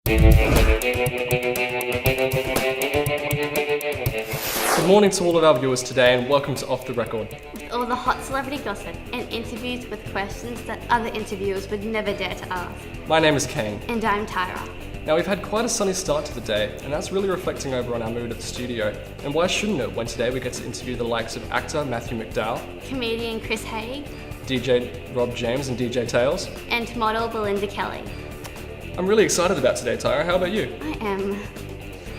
Good morning to all of our viewers today and welcome to Off the Record. All the hot celebrity gossip and interviews with questions that other interviewers would never dare to ask. My name is Kane. And I'm Tyra. Now we've had quite a sunny start to the day and that's really reflecting over on our mood at the studio. And why shouldn't it when today we get to interview the likes of actor Matthew McDowell, Comedian Chris Haig, DJ Rob James and DJ Tails, and model Belinda Kelly. I'm really excited about today, Tyra. How about you? I am.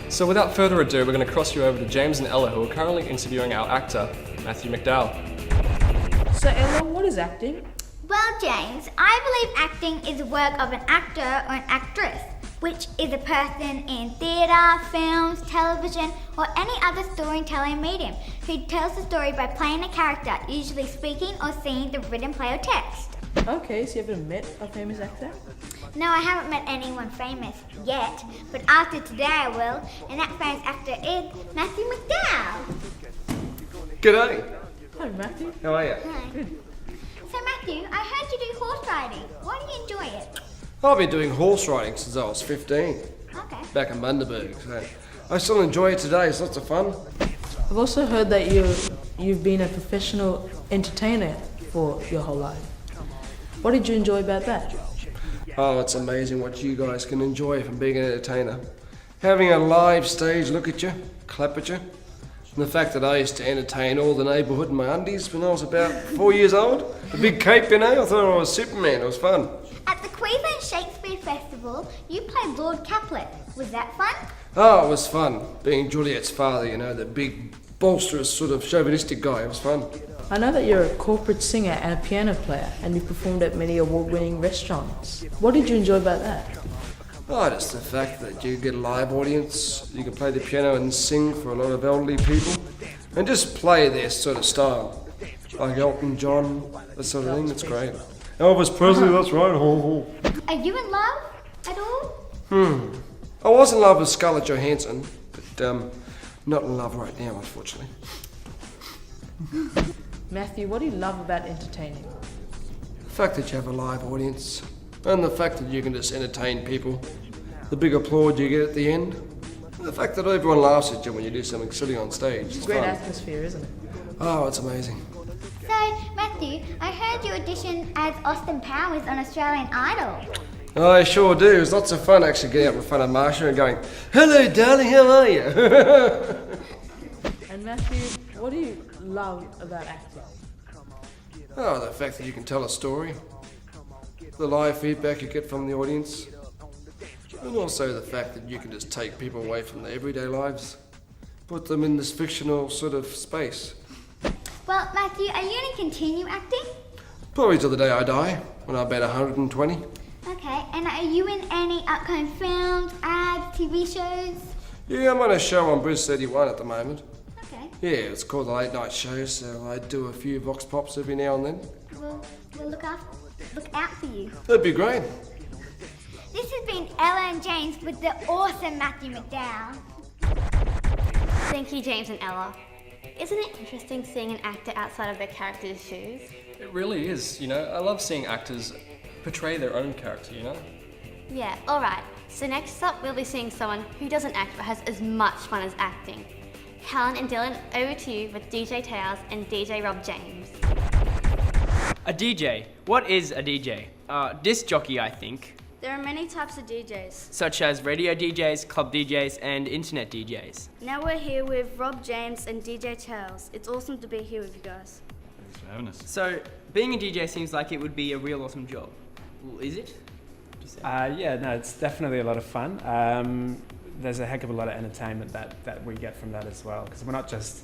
So without further ado, we're going to cross you over to James and Ella, who are currently interviewing our actor, Matthew McDowell. So Ella, what is acting? Well, James, I believe acting is the work of an actor or an actress, which is a person in theatre, films, television, or any other storytelling medium who tells the story by playing a character, usually speaking or singing the written play or text. Okay, so you ever met a famous actor? No, I haven't met anyone famous yet, but after today I will, and that famous actor is Matthew McDowell. G'day. Hi Matthew. How are you? Hi. So Matthew, I heard you do horse riding. Why do you enjoy it? I've been doing horse riding since I was 15, Okay. back in Bundaberg, so I still enjoy it today. It's lots of fun. I've also heard that you've been a professional entertainer for your whole life. What did you enjoy about that? Oh, it's amazing what you guys can enjoy from being an entertainer. Having a live stage look at you, clap at you, and the fact that I used to entertain all the neighbourhood in my undies when I was about 4 years old. The big cape, you know, I thought I was Superman. It was fun. At the Queensland Shakespeare Festival, you played Lord Caplet. Was that fun? Oh, it was fun. Being Juliet's father, you know, the big, bolsterous, sort of chauvinistic guy. It was fun. I know that you're a corporate singer and a piano player, and you performed at many award-winning restaurants. What did you enjoy about that? Oh, just the fact that you get a live audience, you can play the piano and sing for a lot of elderly people, and just play their sort of style. Like Elton John, that sort of thing, it's great. Elvis Presley, that's right. Are you in love at all? I was in love with Scarlett Johansson, but not in love right now, unfortunately. Matthew, what do you love about entertaining? The fact that you have a live audience, and the fact that you can just entertain people, the big applaud you get at the end, and the fact that everyone laughs at you when you do something silly on stage. It's Great fun. atmosphere, isn't it? Oh, it's amazing. So, Matthew, I heard you auditioned as Austin Powers on Australian Idol. Oh, I sure do. It's lots of fun actually getting up in front of Marsha and going, "Hello, darling, how are you?" And Matthew, what do you love about acting? Oh, the fact that you can tell a story, the live feedback you get from the audience, and also the fact that you can just take people away from their everyday lives, put them in this fictional sort of space. Well, Matthew, are you going to continue acting? Probably till the day I die, when I'm about 120. Okay, and are you in any upcoming films, ads, TV shows? Yeah, I'm on a show on Bridge 31 at the moment. Okay, Yeah, it's called the Late Night Show, so I do a few vox pops every now and then. we'll look out for you. That'd be great. This has been Ella and James with the awesome Matthew McDowell. Thank you, James and Ella. Isn't it interesting seeing an actor outside of their character's shoes? It really is, you know. I love seeing actors portray their own character, you know. Yeah, alright. So next up, we'll be seeing someone who doesn't act but has as much fun as acting. Helen and Dylan, over to you with DJ Tails and DJ Rob James. A DJ. What is a DJ? Disc jockey, I think. There are many types of DJs. Such as radio DJs, club DJs, and internet DJs. Now we're here with Rob James and DJ Tails. It's awesome to be here with you guys. Thanks for having us. So, being a DJ seems like it would be a real awesome job. Well, is it? Would you say? Yeah, no, it's definitely a lot of fun. There's a heck of a lot of entertainment that we get from that as well, because we're not just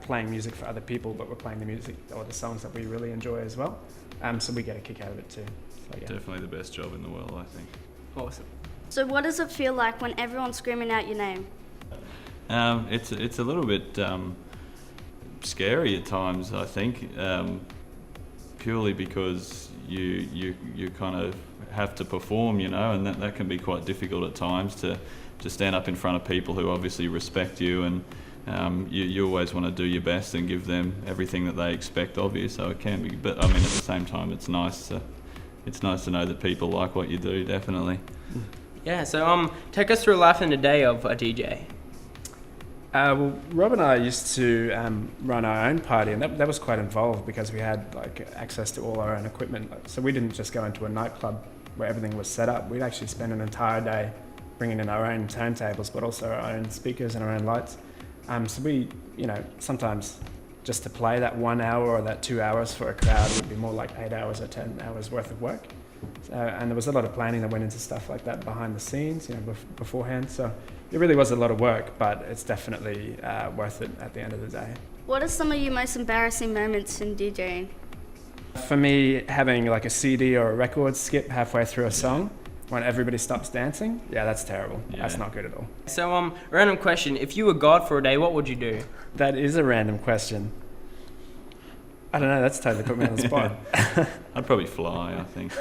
playing music for other people, but we're playing the music or the songs that we really enjoy as well. So we get a kick out of it too. So, yeah. Definitely the best job in the world, I think. Awesome. So what does it feel like when everyone's screaming out your name? It's a little bit scary at times, I think, purely because you kind of have to perform, you know, and that can be quite difficult at times to stand up in front of people who obviously respect you, and you always want to do your best and give them everything that they expect of you. So it can be, but I mean, at the same time, it's nice to know that people like what you do. Definitely. Yeah, so take us through life in a day of a DJ. Well, Rob and I used to run our own party, and that was quite involved because we had like access to all our own equipment. So we didn't just go into a nightclub where everything was set up. We'd actually spend an entire day bringing in our own turntables, but also our own speakers and our own lights. So we, sometimes just to play that 1 hour or that 2 hours for a crowd would be more like 8 hours or 10 hours worth of work. And there was a lot of planning that went into stuff like that behind the scenes, beforehand. So it really was a lot of work, but it's definitely worth it at the end of the day. What are some of your most embarrassing moments in DJing? For me, having like a CD or a record skip halfway through a song when everybody stops dancing, yeah, that's terrible. Yeah. That's not good at all. So random question, if you were God for a day, what would you do? That is a random question. I don't know, that's totally put me on the spot. I'd probably fly, I think.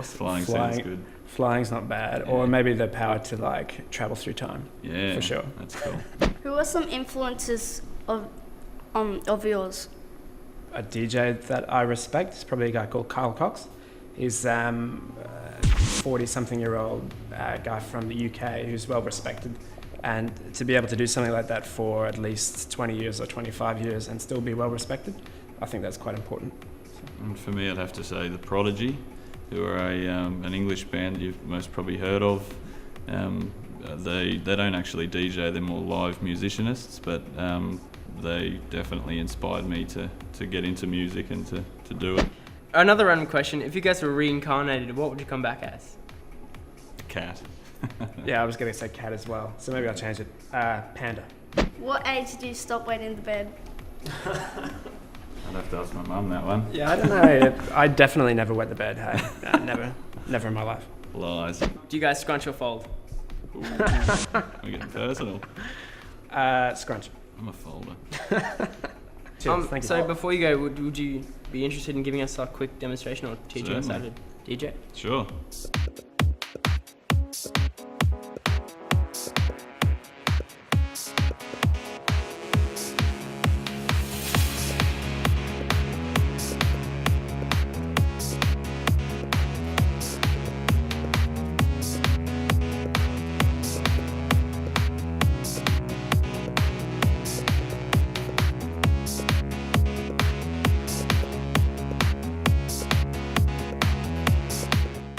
Flying sounds good. Flying's not bad. Yeah. Or maybe the power to like travel through time. Yeah, for sure. That's cool. Who are some influences of yours? A DJ that I respect is probably a guy called Kyle Cox. He's 40-something-year-old guy from the UK who's well respected. And to be able to do something like that for at least 20 years or 25 years and still be well respected, I think that's quite important. And for me, I'd have to say The Prodigy, who are an English band you've most probably heard of. They don't actually DJ, they're more live musicianists, but they definitely inspired me to get into music and to do it. Another random question, if you guys were reincarnated, what would you come back as? Cat. Yeah, I was going to say cat as well, so maybe I'll change it. Panda. What age did you stop wetting the bed? I'd have to ask my mum that one. Yeah, I don't know. I definitely never wet the bed. Hey, never in my life. Lies. Do you guys scrunch or fold? Ooh, we're getting personal. Scrunch. I'm a folder. Cheers, thank you. So before you go, would you be interested in giving us a quick demonstration or teaching us how to DJ? Sure.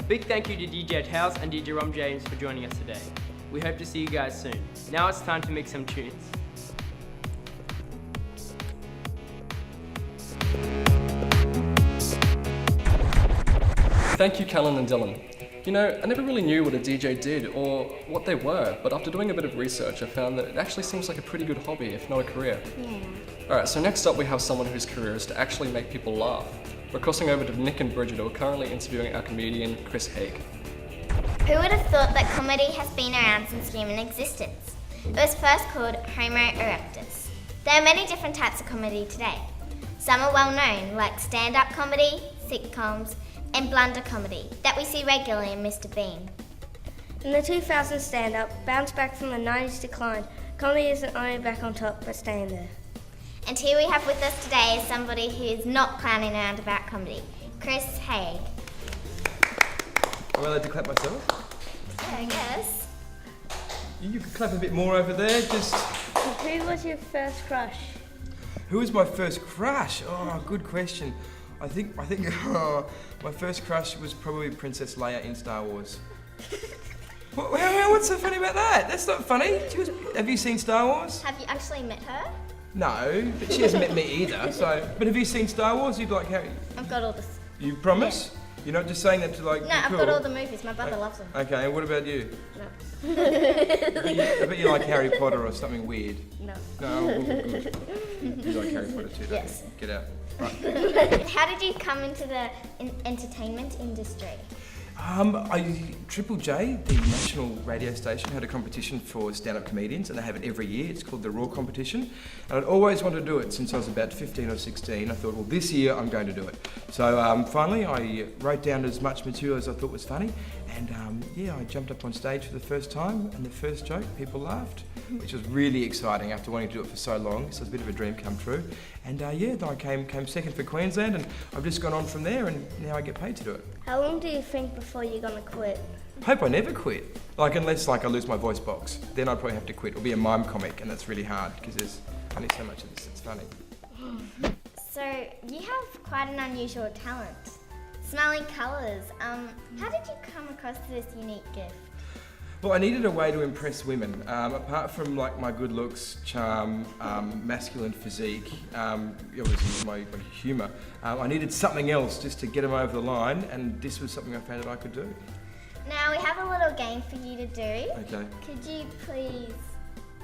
Big thank you to DJ Towers and DJ Rob James for joining us today. We hope to see you guys soon. Now it's time to mix some tunes. Thank you, Callan and Dylan. I never really knew what a DJ did or what they were, but after doing a bit of research, I found that it actually seems like a pretty good hobby, if not a career. Yeah. Alright, so next up we have someone whose career is to actually make people laugh. We're crossing over to Nick and Bridget, who are currently interviewing our comedian, Chris Haig. Who would have thought that comedy has been around since human existence? It was first called Homo erectus. There are many different types of comedy today. Some are well known, like stand-up comedy, sitcoms, and blunder comedy that we see regularly in Mr. Bean. In the 2000s stand-up, bounced back from the 90s decline, comedy isn't only back on top, but staying there. And here we have with us today is somebody who is not clowning around about comedy, Chris Haig. Am I allowed to clap myself? Yeah, I guess. You could clap a bit more over there, just... Who was your first crush? Who was my first crush? Oh, good question. I think my first crush was probably Princess Leia in Star Wars. What's so funny about that? That's not funny. Have you seen Star Wars? Have you actually met her? No, but she hasn't met me either, so... But have you seen Star Wars? You'd like Harry? I've got all this. You promise? Yeah. You're not just saying that to like No, be I've cool? got all the movies. My brother loves them. Okay, and what about you? No. I bet you like Harry Potter or something weird. No. No, good. You like Harry Potter too, don't Yes. you? Get out. Right. How did you come into the entertainment industry? Triple J, the national radio station, had a competition for stand-up comedians, and they have it every year. It's called the Raw Competition, and I'd always wanted to do it since I was about 15 or 16. I thought, well, this year I'm going to do it. So finally, I wrote down as much material as I thought was funny, and I jumped up on stage for the first time, and the first joke, people laughed, which was really exciting after wanting to do it for so long. So it was a bit of a dream come true. And then I came second for Queensland, and I've just gone on from there, and now I get paid to do it. How long do you think before you're gonna quit? I hope I never quit. Like, unless like I lose my voice box, then I'd probably have to quit. It'll be a mime comic, and that's really hard because there's only so much of this that's funny. So you have quite an unusual talent, smelling colours. How did you come across this unique gift? Well, I needed a way to impress women. Apart from like my good looks, charm, masculine physique, obviously my humour, I needed something else just to get them over the line, and this was something I found that I could do. Now we have a little game for you to do. Okay. Could you please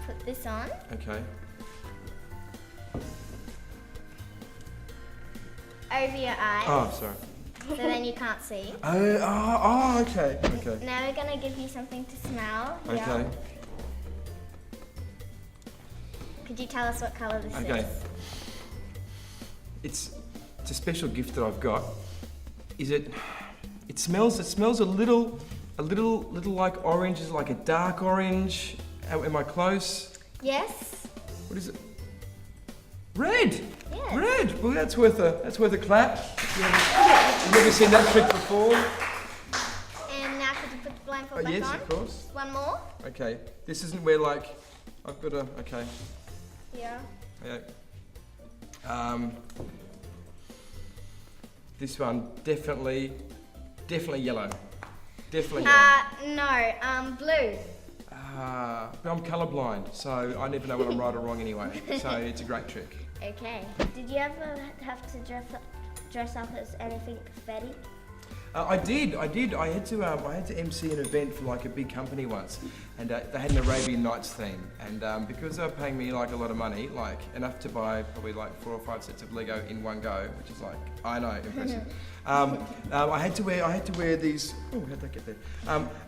put this on? Okay. Over your eyes. Oh, sorry. So then you can't see. Okay. Okay. Now we're gonna give you something to smell. Okay. Yeah. Could you tell us what colour this Okay. is? It's a special gift that I've got. It smells a little like orange. Is it like a dark orange? Am I close? Yes. What is it? Red. Yeah. Red. Well, that's worth a clap. You've never seen that trick before. And now could you put the blindfold back Yes, on? of course. One more. Okay. This isn't where like I've got a. Okay. Yeah. Okay. This one definitely yellow. Definitely yellow. No. Blue. I'm colourblind, so I never know when I'm right or wrong anyway. So it's a great trick. Okay. Did you ever have to dress up as anything pathetic? I did. I had to MC an event for like a big company once, and they had an Arabian Nights theme. And because they were paying me like a lot of money, like enough to buy probably like 4 or 5 sets of Lego in one go, which is like, I know, impressive. I had to wear these. Oh, how'd that get there?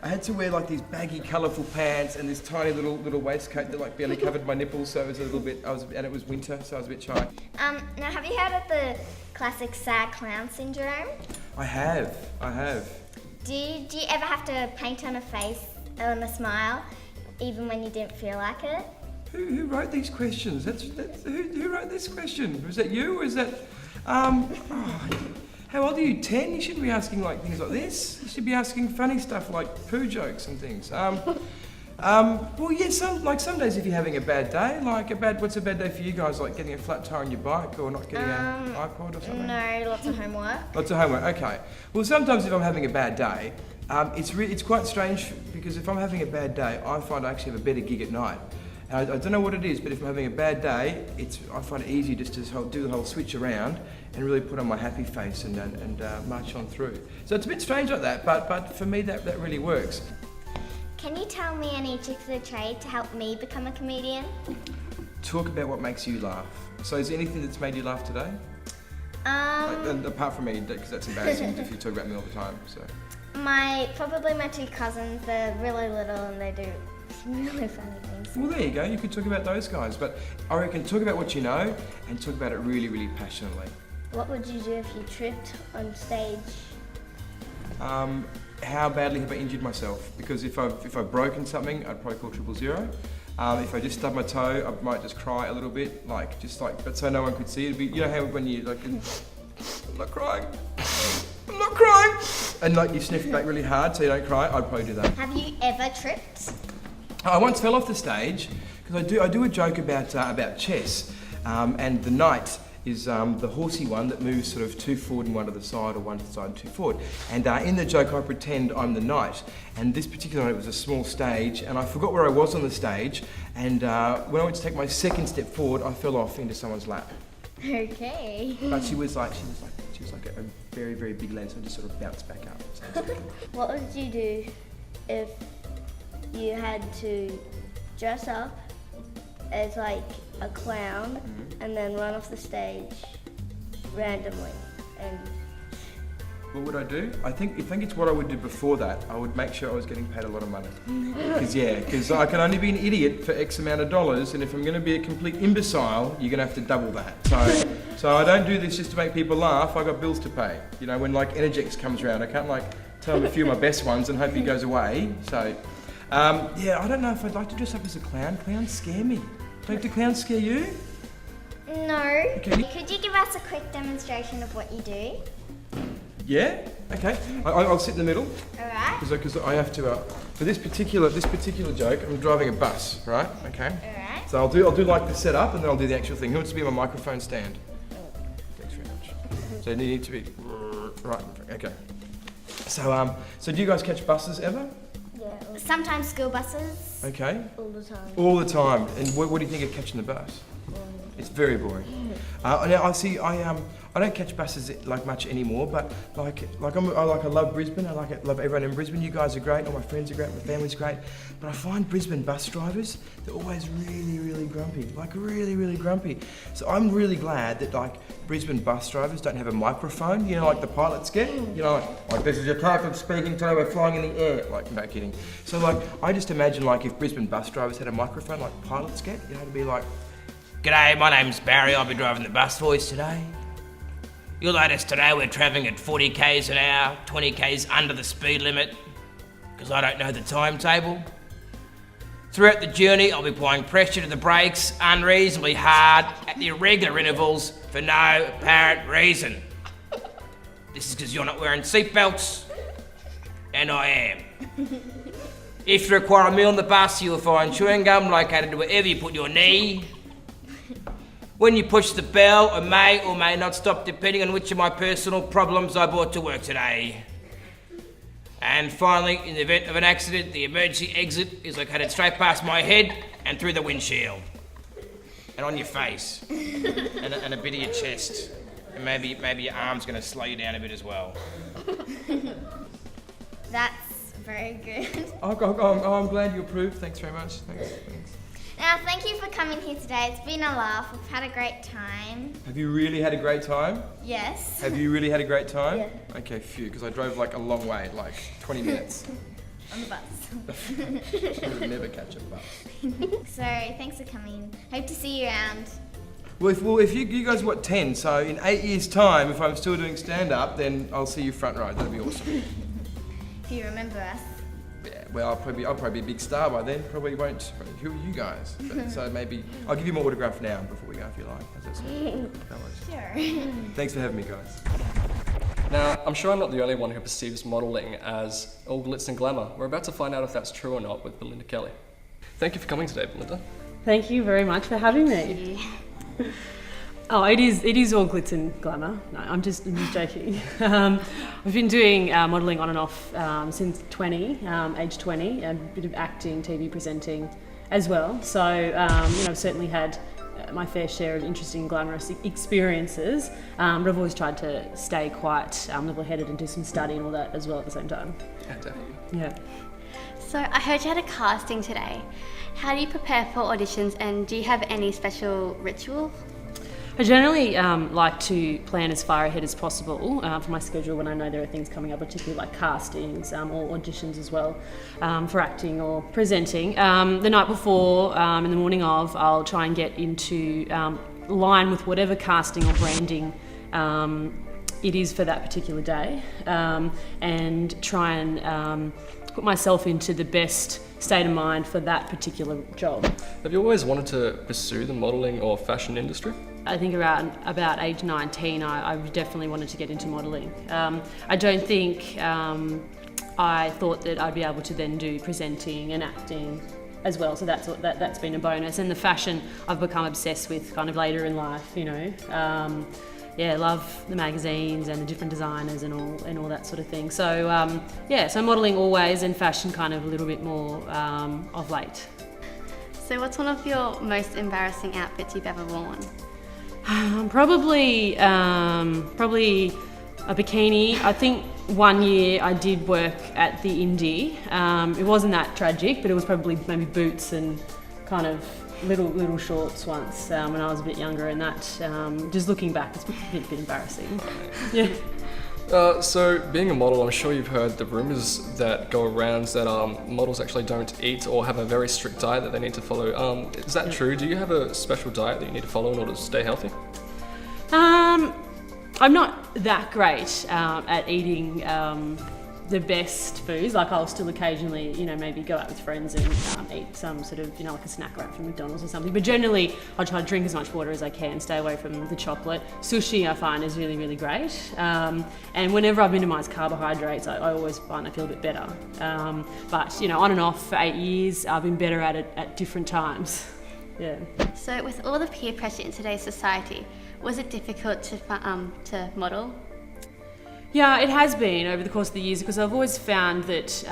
I had to wear like these baggy, colourful pants and this tiny little waistcoat that like barely covered my nipples, so it was a little bit. And it was winter, so I was a bit shy. Now have you heard of the classic sad clown syndrome? I have. Do you ever have to paint on a face, on a smile, even when you didn't feel like it? Who wrote these questions? Who wrote this question? Was that you, or is that? How old are you? 10? You shouldn't be asking like things like this. You should be asking funny stuff like poo jokes and things. Well, yeah. Some days if you're having a bad day, what's a bad day for you guys? Like getting a flat tire on your bike or not getting an iPod or something? No, lots of homework. Lots of homework. Okay. Well, sometimes if I'm having a bad day, it's quite strange because if I'm having a bad day, I find I actually have a better gig at night. And I don't know what it is, but if I'm having a bad day, I find it easy just to do the whole switch around and really put on my happy face and march on through. So it's a bit strange like that, but for me that really works. Can you tell me any tricks of the trade to help me become a comedian? Talk about what makes you laugh. So is there anything that's made you laugh today? Apart from me, because that's embarrassing if you talk about me all the time. So. Probably my 2 cousins. They're really little and they do really funny things. Well, there you go. You could talk about those guys, but I reckon talk about what you know and talk about it really, really passionately. What would you do if you tripped on stage? How badly have I injured myself? Because if I've broken something, I'd probably call 000. If I just stubbed my toe, I might just cry a little bit, but so no one could see it. It'd be, you know how when you like, I'm not crying, and like you sniff back really hard so you don't cry. I'd probably do that. Have you ever tripped? I once fell off the stage because I do a joke about chess, and the knight is the horsey one that moves sort of 2 forward and 1 to the side, or 1 to the side and 2 forward. And in the joke I pretend I'm the knight, and this particular night it was a small stage, and I forgot where I was on the stage, and when I went to take my second step forward, I fell off into someone's lap. Okay. But she was like a very, very big lens, and just sort of bounced back up. So What would you do if you had to dress up as like a clown and then run off the stage randomly? And what would I do? I think it's what I would do before that. I would make sure I was getting paid a lot of money. Because I can only be an idiot for X amount of dollars, and if I'm going to be a complete imbecile, you're going to have to double that. So I don't do this just to make people laugh. I got bills to pay. You know, when like Energex comes around, I can't like tell him a few of my best ones and hope he goes away. So yeah, I don't know if I'd like to dress up as a clown. Clowns scare me. Don't the clowns scare you? No. Okay. Could you give us a quick demonstration of what you do? Yeah? Okay. I'll sit in the middle. Alright. Because I have to, for this particular joke, I'm driving a bus, right? Okay. Alright. So I'll do like the setup and then I'll do the actual thing. Who wants to be my microphone stand? Thanks very much. So you need to be, right, okay. So do you guys catch buses ever? Yeah, Sometimes school buses. Okay. all the time. All the time. And what do you think of catching the bus? It's very boring. Now I don't catch buses like much anymore, but I love Brisbane. I love everyone in Brisbane. You guys are great. All my friends are great. My family's great. But I find Brisbane bus drivers, they're always really, really grumpy. Like really, really grumpy. So I'm really glad that like Brisbane bus drivers don't have a microphone. You know, like the pilots get. You know, like this is your captain speaking today. We're flying in the air. Like no kidding. So like I just imagine like if Brisbane bus drivers had a microphone like pilots get, you know, to be like, G'day, my name's Barry. I'll be driving the bus for you today. You'll notice today we're travelling at 40 k's an hour, 20 k's under the speed limit, because I don't know the timetable. Throughout the journey, I'll be applying pressure to the brakes unreasonably hard at the irregular intervals for no apparent reason. This is because you're not wearing seatbelts, and I am. If you require a meal on the bus, you will find chewing gum located wherever you put your knee. When you push the bell, I may or may not stop depending on which of my personal problems I brought to work today. And finally, in the event of an accident, the emergency exit is located straight past my head and through the windshield. And on your face. and a bit of your chest. And maybe your arm's going to slow you down a bit as well. That's very good. I'm glad you approved. Thanks very much. Thanks. Now, thank you for coming here today. It's been a laugh. We've had a great time. Have you really had a great time? Yes. Have you really had a great time? Yeah. Okay, phew, because I drove like a long way, like 20 minutes. On the bus. I would never catch a bus. So, thanks for coming. Hope to see you around. Well, if you guys what 10, so in 8 years' time, if I'm still doing stand-up, then I'll see you front row. That'd be awesome. If you remember us. Yeah, well, I'll probably be a big star by then. Probably won't. Who are you guys? But, so maybe I'll give you my autograph now before we go, if you like. How's that sound? No worries. Sure. Thanks for having me, guys. Now, I'm sure I'm not the only one who perceives modelling as all glitz and glamour. We're about to find out if that's true or not with Belinda Kelly. Thank you for coming today, Belinda. Thank you very much for having me. Oh, it is all glitz and glamour. No, I'm just joking. I've been doing modelling on and off since age 20, a bit of acting, TV presenting as well. So, I've certainly had my fair share of interesting, glamorous experiences, but I've always tried to stay quite level-headed and do some study and all that as well at the same time. Yeah, definitely. Yeah. So I heard you had a casting today. How do you prepare for auditions, and do you have any special ritual? I generally like to plan as far ahead as possible for my schedule when I know there are things coming up, particularly like castings or auditions as well for acting or presenting. The night before, in the morning of, I'll try and get into line with whatever casting or branding it is for that particular day, and try and put myself into the best state of mind for that particular job. Have you always wanted to pursue the modelling or fashion industry? I think around about age 19, I definitely wanted to get into modelling. I don't think I thought that I'd be able to then do presenting and acting as well, so that's been a bonus. And the fashion I've become obsessed with kind of later in life, you know. Love the magazines and the different designers and all that sort of thing. So so modelling always, and fashion kind of a little bit more of late. So what's one of your most embarrassing outfits you've ever worn? Probably a bikini. I think one year I did work at the Indie. It wasn't that tragic, but it was probably maybe boots and kind of little shorts once when I was a bit younger, and that just looking back, it's a bit embarrassing. Yeah. So being a model, I'm sure you've heard the rumours that go around that models actually don't eat or have a very strict diet that they need to follow. Is that true? Do you have a special diet that you need to follow in order to stay healthy? I'm not that great at eating the best foods. Like I'll still occasionally, you know, maybe go out with friends and eat some sort of, you know, like a snack wrap from McDonald's or something. But generally, I try to drink as much water as I can, stay away from the chocolate. Sushi I find is really, really great. And whenever I've minimised carbohydrates, I always find I feel a bit better. But, you know, on and off for 8 years, I've been better at it at different times. Yeah. So with all the peer pressure in today's society, was it difficult to model? Yeah, it has been over the course of the years because I've always found that,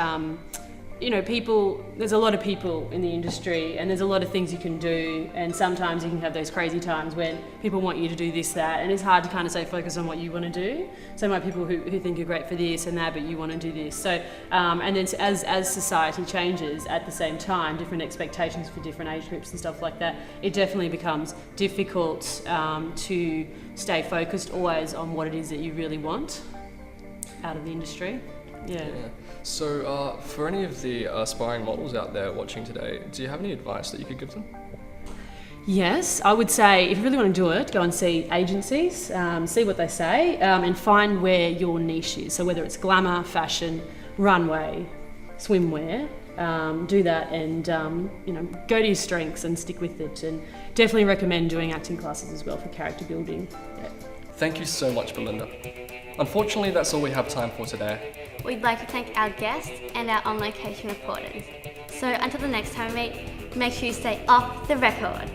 you know, there's a lot of people in the industry and there's a lot of things you can do, and sometimes you can have those crazy times when people want you to do this, that, and it's hard to kind of stay focused on what you want to do. So like people who think you're great for this and that, but you want to do this. So, and then as society changes at the same time, different expectations for different age groups and stuff like that, it definitely becomes difficult to stay focused always on what it is that you really want out of the industry. Yeah. So for any of the aspiring models out there watching today, do you have any advice that you could give them? Yes, I would say if you really want to do it, go and see agencies, see what they say, and find where your niche is. So whether it's glamour, fashion, runway, swimwear, do that and you know, go to your strengths and stick with it. And definitely recommend doing acting classes as well for character building. Yeah. Thank you so much, Belinda. Unfortunately, that's all we have time for today. We'd like to thank our guests and our on-location reporters. So until the next time we meet, make sure you stay off the record.